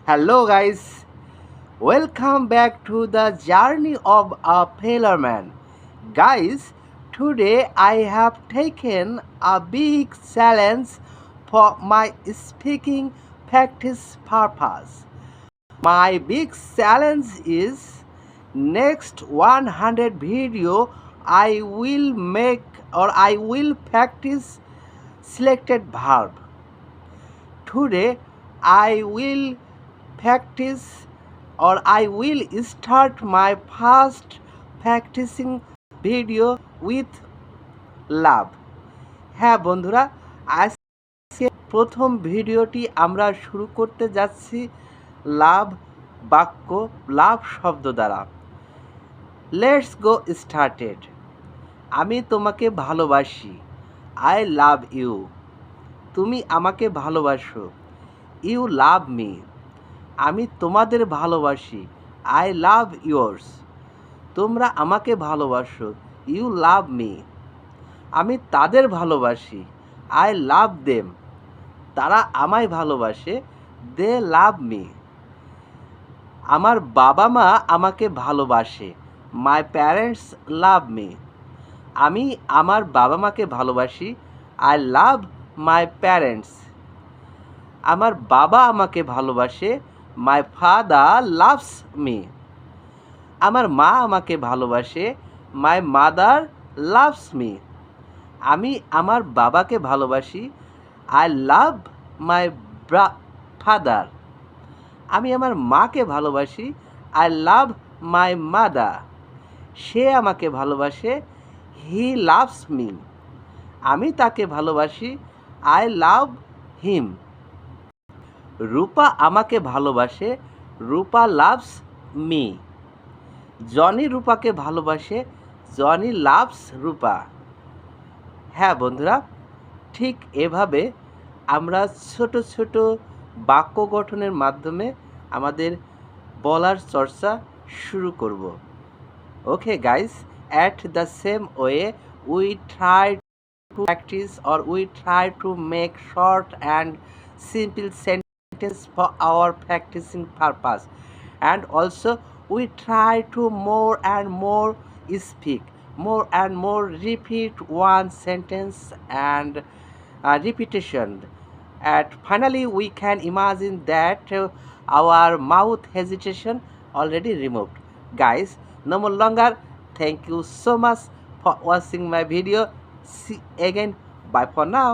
Hello, guys. Welcome back to the journey of a failure man. Guys, today I have taken a big challenge for my speaking practice purpose. My big challenge is next 100 video I will make or I will practice selected verb. Today I will practice or I will start my first practicing video with লাভ। হ্যাঁ বন্ধুরা, আজকে প্রথম ভিডিওটি আমরা শুরু করতে যাচ্ছি লাভ বাক্য লাভ শব্দ দ্বারা। Let's go started. আমি তোমাকে ভালোবাসি, আই লাভ ইউ। তুমি আমাকে ভালোবাসো, ইউ লাভ মি। আমি তোমাদের ভালোবাসি, আই লাভ ইয়োর্স। তোমরা আমাকে ভালোবাসো, ইউ লাভ মি। আমি তাদের ভালোবাসি, আই লাভ দেম। তারা আমায় ভালোবাসে, দে লাভ মি। আমার বাবা মা আমাকে ভালোবাসে, মাই প্যারেন্টস লাভ মি। আমি আমার বাবা মাকে ভালোবাসি, আই লাভ মাই প্যারেন্টস। আমার বাবা আমাকে ভালোবাসে, মাই ফাদার লাভস মি। আমার মা আমাকে ভালোবাসে, মাই মাদার লাভস মি। আমি আমার বাবাকে ভালোবাসি, আই লাভ মাই ফাদার। আমি আমার মাকে ভালোবাসি, আই লাভ মাই মাদার। সে আমাকে ভালোবাসে, হি লাভস মি। আমি তাকে ভালোবাসি, আই লাভ হিম। রূপা আমাকে ভালোবাসে, রূপা লাভস মি। জনি রূপাকে ভালোবাসে, জনি লাভস রূপা। হ্যাঁ বন্ধুরা, ঠিক এভাবে আমরা ছোট ছোট বাক্য গঠনের মাধ্যমে আমাদের বলার চর্চা শুরু করব। Okay guys, at the same way we try to practice or we try to make short and simple sentences for our practicing purpose, and also we try to more and more speak, more and more repeat one sentence and repetition. And finally we can imagine that our mouth hesitation already removed. Guys, no more longer. Thank you so much for watching my video. See again. Bye for now.